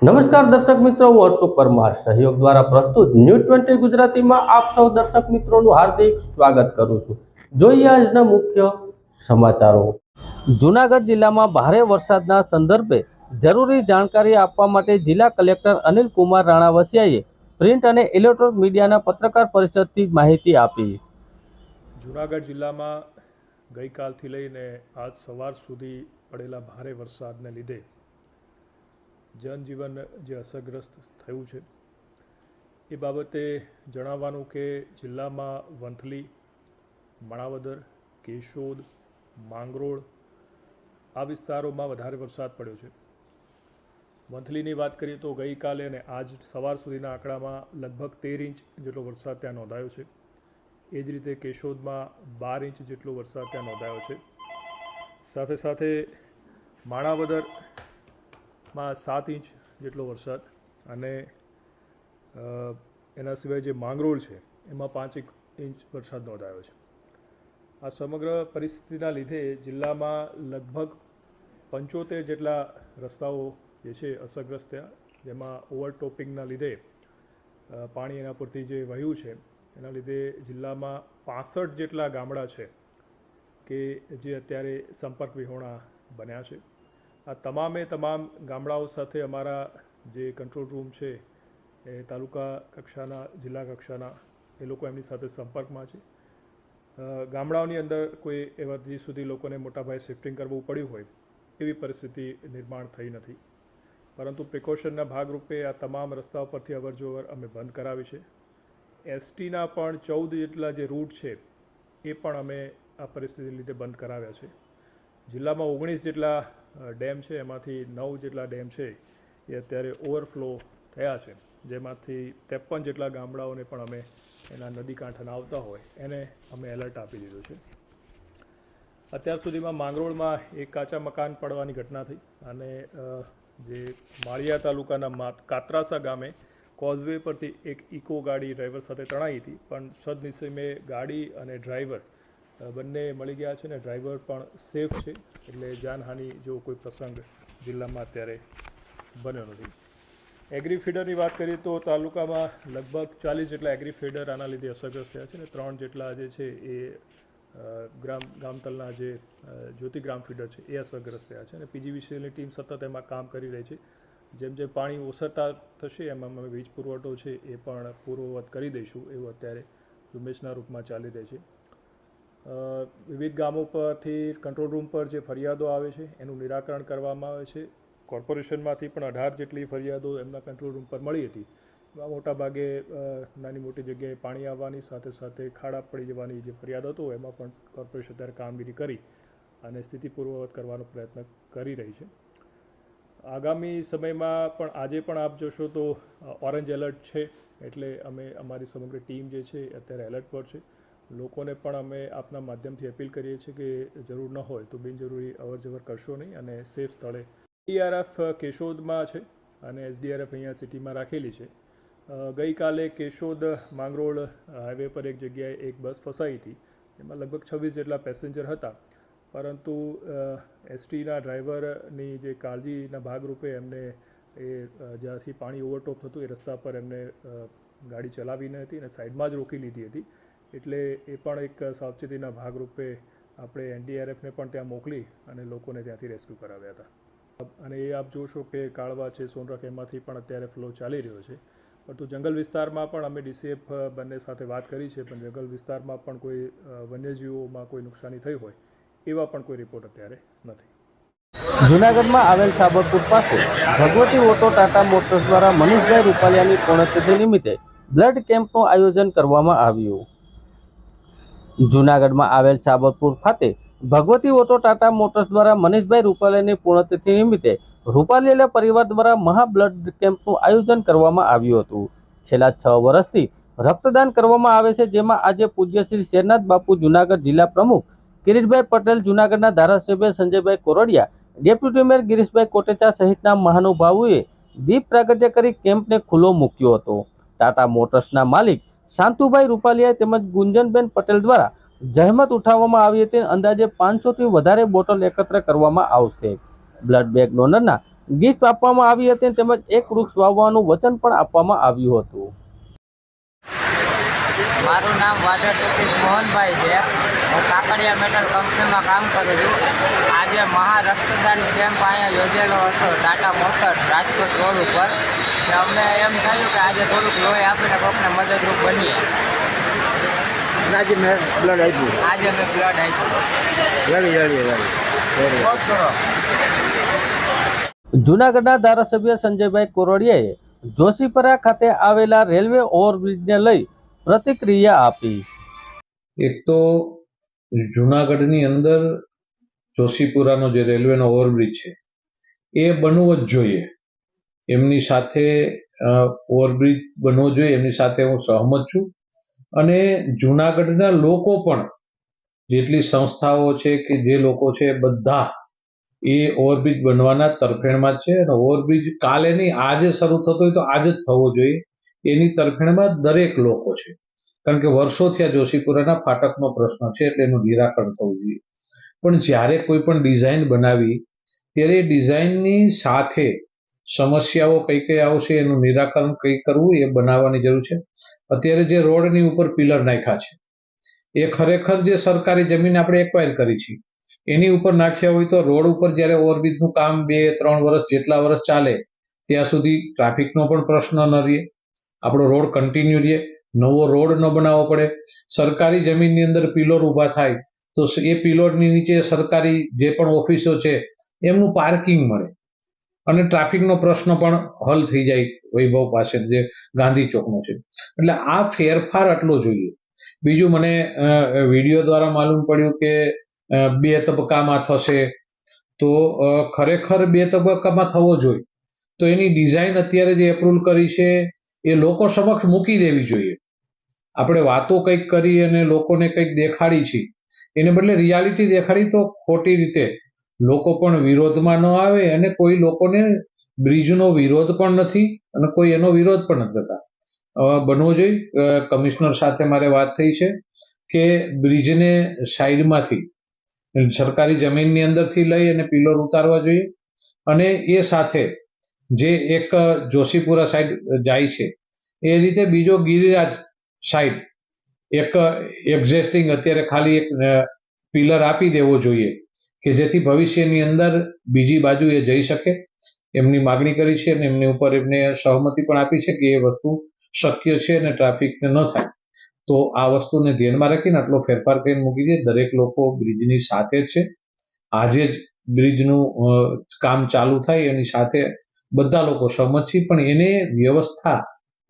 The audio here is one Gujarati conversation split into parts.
નમસ્કાર દર્શક મિત્રો, હું અશોક પરમાર સહયોગ દ્વારા પ્રસ્તુત ન્યૂઝ 20 ગુજરાતીમાં આપ સૌ દર્શક મિત્રોનું હાર્દિક સ્વાગત કરું છું। જોઈએ આજના મુખ્ય સમાચારો। જૂનાગઢ જિલ્લામાં ભારે વરસાદના સંદર્ભે જરૂરી જાણકારી આપવા માટે જિલ્લા કલેક્ટર અનિલ કુમાર રાણાવસિયાએ પ્રિન્ટ અને ઇલેક્ટ્રોનિક મીડિયાના પત્રકાર પરિષદથી માહિતી આપી। જૂનાગઢ જિલ્લામાં ગઈકાલથી લઈને આજ સવાર સુધી પડેલા ભારે વરસાદને લીધે જનજીવન જે અસરગ્રસ્ત થયું છે એ બાબતે જણાવવાનું કે જિલ્લામાં વંથલી, માણાવદર, કેશોદ, માંગરોળ આ વિસ્તારોમાં વધારે વરસાદ પડ્યો છે। વંથલીની વાત કરીએ તો ગઈકાલે અને આજ સવાર સુધીના આંકડામાં લગભગ 13 ઇંચ જેટલો વરસાદ ત્યાં નોંધાયો છે। એ જ રીતે કેશોદમાં 12 ઇંચ જેટલો વરસાદ ત્યાં નોંધાયો છે। સાથે સાથે માણાવદરમાં 7 ઇંચ જેટલો વરસાદ અને એના સિવાય જે માંગરોળ છે એમાં 5 ઇંચ વરસાદ નોંધાયો છે। આ સમગ્ર પરિસ્થિતિના લીધે જિલ્લામાં લગભગ 75 જેટલા રસ્તાઓ જે છે અસરગ્રસ્ત થયા, જેમાં ઓવરટોપિંગના લીધે પાણી એના પરથી જે વહ્યું છે એના લીધે જિલ્લામાં 65 જેટલા ગામડા છે કે જે અત્યારે સંપર્ક વિહોણા બન્યા છે। આ તમામ ગામડાઓ સાથે અમારા જે કંટ્રોલ રૂમ છે એ તાલુકા કક્ષાના, જિલ્લા કક્ષાના એ લોકો એમની સાથે સંપર્કમાં છે। ગામડાઓની અંદર કોઈ એવા હજી સુધી લોકોને મોટાભાગે શિફ્ટિંગ કરવું પડ્યું હોય એવી પરિસ્થિતિ નિર્માણ થઈ નથી, પરંતુ પ્રિકોશનના ભાગરૂપે આ તમામ રસ્તાઓ પરથી અવરજવર અમે બંધ કરાવી છે। એસટીના પણ 14 જેટલા જે રૂટ છે એ પણ અમે આ પરિસ્થિતિ લીધે બંધ કરાવ્યા છે। જિલ્લામાં 19 જેટલા ડેમ છે, એમાંથી 9 જેટલા ડેમ છે એ અત્યારે ઓવરફ્લો થયા છે, જેમાંથી 53 જેટલા ગામડાઓને પણ અમે એના નદી કાંઠાના આવતા હોય એને અમે એલર્ટ આપી દીધું છે। અત્યાર સુધીમાં માંગરોળમાં એક કાચા મકાન પડવાની ઘટના થઈ અને જે માળિયા તાલુકાના કાત્રાસા ગામે કોઝવે પરથી એક ઇકો ગાડી ડ્રાઈવર સાથે તણાઈ હતી, પણ સદનસીબે ગાડી અને ડ્રાઈવર બંને મળી ગયા છે ને ડ્રાઈવર પણ સેફ છે, એટલે જાનહાનિ જેવો કોઈ પ્રસંગ જિલ્લામાં અત્યારે બન્યો નથી। એગ્રી ફીડરની વાત કરીએ તો તાલુકામાં લગભગ 40 જેટલા એગ્રી ફીડર આના લીધે અસરગ્રસ્ત થયા છે અને 3 જેટલા જે છે એ ગામતલના જે જ્યોતિ ગ્રામ ફીડર છે એ અસરગ્રસ્ત થયા છે અને પીજીવીસીએલની ટીમ સતત એમાં કામ કરી રહી છે। જેમ જેમ પાણી ઓસરતા થશે એમ અમે વીજ પુરવઠો છે એ પણ પૂર્વવત કરી દઈશું એવું અત્યારે ઝુંબેશના રૂપમાં ચાલી રહી છે। વિવિધ ગામો પરથી કંટ્રોલ રૂમ પર જે ફરિયાદો આવે છે એનું નિરાકરણ કરવામાં આવે છે। કોર્પોરેશનમાંથી પણ 18 જેટલી ફરિયાદો એમના કંટ્રોલ રૂમ પર મળી હતી। એમાં મોટાભાગે નાની મોટી જગ્યાએ પાણી આવવાની સાથે સાથે ખાડા પડી જવાની જે ફરિયાદ હતો એમાં પણ કોર્પોરેશન અત્યારે કામગીરી કરી અને સ્થિતિ પૂર્વવત કરવાનો પ્રયત્ન કરી રહી છે। આગામી સમયમાં પણ આજે પણ આપ જોશો તો ઓરેન્જ એલર્ટ છે, એટલે અમે અમારી સમગ્ર ટીમ જે છે અત્યારે એલર્ટ પર છે। લોકોને પણ અમે આપના માધ્યમથી અપીલ કરીએ છીએ કે જરૂર ન હોય તો બિનજરૂરી અવરજવર કરશો નહીં અને સેફ સ્થળે એસડીઆરએફ કેશોદમાં છે અને એસડીઆરએફ અહીંયા સિટીમાં રાખેલી છે। ગઈકાલે કેશોદ માંગરોળ હાઈવે પર એક જગ્યાએ એક બસ ફસાઈ હતી, એમાં લગભગ 26 જેટલા પેસેન્જર હતા, પરંતુ એસટીના ડ્રાઈવરની જે કાળજીના ભાગરૂપે એમને એ જ્યાંથી પાણી ઓવરટોપ થતું એ રસ્તા પર એમને ગાડી ચલાવી ન હતી અને સાઈડમાં જ રોકી લીધી હતી, એટલે એ પણ એક સાવચેતીના ભાગરૂપે આપણે એનડીઆરએફને પણ ત્યાં મોકલી અને લોકોને ત્યાંથી રેસ્ક્યુ કરાવ્યા હતા। અને એ આપ જોશો કે કાળવા છે, સોનરખ એમાંથી પણ અત્યારે ફ્લો ચાલી રહ્યો છે, પરંતુ જંગલ વિસ્તારમાં પણ અમે ડીસીએફ બંને સાથે વાત કરી છે, પણ જંગલ વિસ્તારમાં પણ કોઈ વન્યજીવોમાં કોઈ નુકસાની થઈ હોય એવા પણ કોઈ રિપોર્ટ અત્યારે નથી। જૂનાગઢમાં આવેલ સાબરપુર પાસે ભગવતી ઓટો ટાટા મોટર્સ દ્વારા મનીષભાઈ રૂપાલિયાની પુણ્યતિથિ નિમિત્તે બ્લડ કેમ્પનું આયોજન કરવામાં આવ્યું। જૂનાગઢમાં આવેલ સાબરપુર ખાતે ભગવતી ઓટો ટાટા મોટર્સ દ્વારા મનીષભાઈ રૂપાલિયાની પુણ્યતિથિ નિમિત્તે રૂપાલિયા પરિવાર દ્વારા મહા બ્લડ કેમ્પનું આયોજન કરવામાં આવ્યું હતું। છેલ્લા 6 વર્ષથી રક્તદાન કરવામાં આવે છે, જેમાં આજે પૂજ્ય શ્રી શેરનાથ બાપુ જૂનાગઢ જિલ્લા પ્રમુખ કિરીટભાઈ પટેલ, જૂનાગઢના ધારાસભ્ય સંજયભાઈ કોરડિયા, ડેપ્યુટી મેયર ગિરીશભાઈ કોટેચા સહિતના મહાનુભાવોએ દીપ પ્રાગટ્ય કરી કેમ્પને ખુલ્લો મૂક્યો હતો। ટાટા મોટર્સના માલિક શાંતુભાઈ રૂપાલિયા તેમજ ગુંજનબેન પટેલ દ્વારા જહેમત ઉઠાવવામાં આવી હતી। અંદાજે 500થી વધારે બોટલ એકત્ર કરવામાં આવશે। બ્લડ બેંક ડોનરના ગિફ્ટ આપવામાં આવી હતી તેમજ એક વૃક્ષ વાવવાનું વચન પણ આપવામાં આવ્યું હતું. મારું નામ વાઢેર સતીશ મોહનભાઈ છે. હું કાકડિયા મેટલ કંપનીમાં કામ કરું છું. આજે મહા રક્તદાન કેમ્પ અહીંયા યોજેલો હતો ટાટા મોટર્સ રાજકોટ રોડ ઉપર. તો અમને એમ થયું કે આજે થોડુંક લોહી આપીને કોઈને મદદરૂપ બનીએ. આજે મેં બ્લડ આપ્યું. આજે મેં બ્લડ આપ્યું. રેડી. બહુ કરો. જૂનાગઢના ધારાસભ્ય સંજયભાઈ કોરડિયાએ જોશીપરા ખાતે આવેલા રેલવે ઓવરબ્રિજને લઈ પ્રતિક્રિયા આપી. એક તો જુનાગઢની અંદર જોશીપુરાનો જે રેલવેનો ઓવરબ્રિજ છે એ બનવો જ જોઈએ. એમની સાથે ઓવરબ્રિજ બનવો જોઈએ, એમની સાથે હું સહમત છું. અને જુનાગઢના લોકો પણ જેટલી સંસ્થાઓ છે કે જે લોકો છે બધા એ ઓવરબ્રિજ બનવાના તરફેણમાં જ છે. અને ઓવરબ્રિજ કાલે નહીં આજે શરૂ થતો હોય તો આજે જ થવો જોઈએ એની તરફેણમાં દરેક લોકો છે. કારણ કે વર્ષોથી આ જોશીપુરાના ફાટકનો પ્રશ્ન છે એટલે એનું નિરાકરણ થવું જોઈએ. પણ જ્યારે કોઈ પણ ડિઝાઇન બનાવી ત્યારે એ ડિઝાઇનની સાથે સમસ્યાઓ કઈ કઈ આવશે એનું નિરાકરણ કઈ કરવું એ બનાવવાની જરૂર છે. અત્યારે જે રોડની ઉપર પિલર નાખ્યા છે એ ખરેખર જે સરકારી જમીન આપણે એક્વાયર કરી છે એની ઉપર નાખ્યા હોય તો રોડ ઉપર જ્યારે ઓવરબ્રિજનું કામ 2-3 વર્ષ જેટલા વર્ષ ચાલે ત્યાં સુધી ટ્રાફિકનો પણ પ્રશ્ન ન રહે, આપણો રોડ કન્ટિન્યુ રહે, નવો રોડ ન બનાવવો પડે. સરકારી જમીનની અંદર પિલર ઊભા થાય તો એ પિલરની નીચે સરકારી જે પણ ઓફિસો છે એમનું પાર્કિંગ મળે અને ટ્રાફિકનો પ્રશ્ન પણ હલ થઈ જાય. વૈભવ પાસે જે ગાંધી ચોકનો છે એટલે આ ફેરફાર આટલો જોઈએ. બીજું મને વિડીયો દ્વારા માલુમ પડ્યું કે 2 તબક્કામાં થશે તો ખરેખર 2 તબક્કામાં થવો જોઈએ તો એની ડિઝાઇન અત્યારે જે એપ્રુવ કરી છે એ લોકો સમક્ષ મૂકી દેવી જોઈએ. આપણે વાતો કંઈક કરી અને લોકોને કંઈક દેખાડી છે એને બદલે રિયાલિટી દેખાડી તો ખોટી રીતે લોકો પણ વિરોધમાં ન આવે. અને કોઈ લોકોને બ્રિજનો વિરોધ પણ નથી અને કોઈ એનો વિરોધ પણ નથી કરતા. બનવો જોઈએ. કમિશનર સાથે મારે વાત થઈ છે કે બ્રિજને સાઈડમાંથી સરકારી જમીનની અંદરથી લઈ અને પિલર ઉતારવા જોઈએ. અને એ સાથે જે એક જોશીપુરા સાઈડ જાય છે એ રીતે બીજો ગિરિરાજ સાઈડ એક એક્ઝિસ્ટિંગ અત્યારે ખાલી એક પિલર આપી દેવો જોઈએ કે જેથી ભવિષ્યની અંદર બીજી બાજુ એ જઈ શકે. એમની માગણી કરી છે અને એમની ઉપર એમને સહમતિ પણ આપી છે કે એ વસ્તુ શક્ય છે અને ટ્રાફિકને ન થાય. તો આ વસ્તુને ધ્યાનમાં રાખીને આટલો ફેરફાર કરીને મૂકી દે. દરેક લોકો બ્રિજની સાથે જ છે. આજે જ બ્રિજનું કામ ચાલુ થાય એની સાથે બધા લોકો સહમત છે. પણ એને વ્યવસ્થા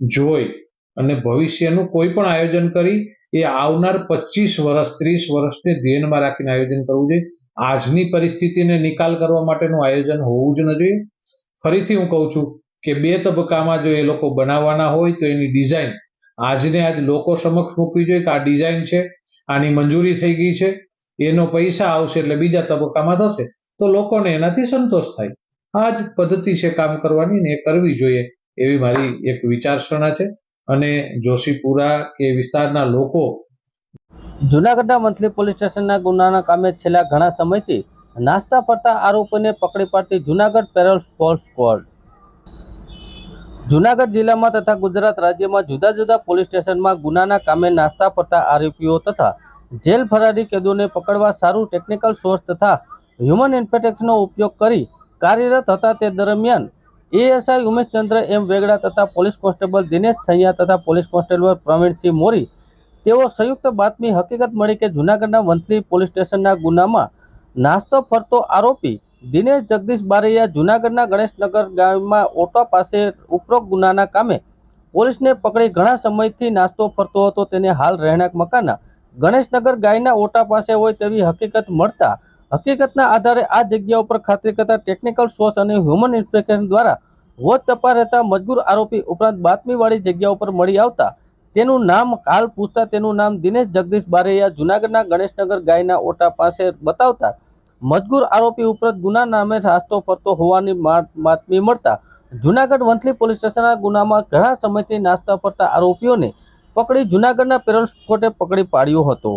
જોઈ અને ભવિષ્યનું કોઈ પણ આયોજન કરી એ આવનાર 25 વર્ષ 30 વર્ષને ધ્યાનમાં રાખીને આયોજન કરવું જોઈએ. આજની પરિસ્થિતિને નિકાલ કરવા માટેનું આયોજન હોવું જ ન જોઈએ. ફરીથી હું કહું છું કે 2 તબક્કામાં જો એ લોકો બનાવવાના હોય તો એની ડિઝાઇન આજને આજ લોકો સમક્ષ મૂકવી જોઈએ કે આ ડિઝાઇન છે, આની મંજૂરી થઈ ગઈ છે, એનો પૈસા આવશે એટલે બીજા તબક્કામાં થશે તો લોકોને એનાથી સંતોષ થાય. આ જ પદ્ધતિ છે કામ કરવાની ને એ કરવી જોઈએ એવી મારી એક વિચારસરણા છે. અને જોશીપુરા કે વિસ્તારના લોકો જૂનાગઢના મંથલી પોલીસ સ્ટેશનના ગુનાના કામે છેલ્લા ઘણા સમયથી નાસ્તા ફરતા આરોપીને પકડી પાડતી Junagadh parole force squad. Junagadh જિલ્લામાં તથા ગુજરાત રાજ્યમાં જુદા જુદા પોલીસ સ્ટેશનમાં ગુનાના કામે નાસ્તા ફરતા આરોપીઓ તથા જેલ ફરારી કેદોને પકડવા સારું ટેકનિકલ સોર્સ તથા હ્યુમન ઇન્ફેક્શનનો ઉપયોગ કરી કાર્યરત હતા. તે દરમિયાન એએસઆઈ ઉમેશચંદ્ર એમ વેગડા તથા પોલીસ કોન્સ્ટેબલ દિનેશ છૈયા તથા પોલીસ કોન્સ્ટેબલ પ્રવીણસિંહ મોરી તેઓ સંયુક્ત બાતમી હકીકત મળી કે જૂનાગઢના વંથલી પોલીસ સ્ટેશનના ગુનામાં નાસ્તો ફરતો આરોપી દિનેશ જગદીશ બારૈયા જૂનાગઢના ગણેશનગર ગામમાં ઓટો પાસે ઉપરોક્ત ગુનાના કામે પોલીસને પકડી ઘણા સમયથી નાસ્તો ફરતો હતો. તેને હાલ રહેણાંક મકાનના ગણેશનગર ગાયના ઓટા પાસે હોય તેવી હકીકત મળતા હકીકતના આધારે આ જગ્યા ઉપર ખાતરી કરતા ટેકનિકલ સોર્સ અને હ્યુમન ઇન્સ્પેક્શન દ્વારા વોચ તપાસ રહેતા મજબૂર આરોપી ઉપરાંત બાતમીવાળી જગ્યા ઉપર મળી આવતા તેનું નામ હાલ પૂછતા તેનું નામ દિનેશ જગદીશ બારૈયા જૂનાગઢના ગણેશનગર ગાયના ઓટા પાસે બતાવતા મજબૂર આરોપી ઉપરાંત ગુના નામે નાસ્તો ફરતો હોવાની બાતમી મળતા જૂનાગઢ વંથલી પોલીસ સ્ટેશનના ગુનામાં ઘણા સમયથી નાસ્તા ફરતા આરોપીઓને પકડી જૂનાગઢના પેરોલ કોર્ટે પકડી પાડ્યો હતો.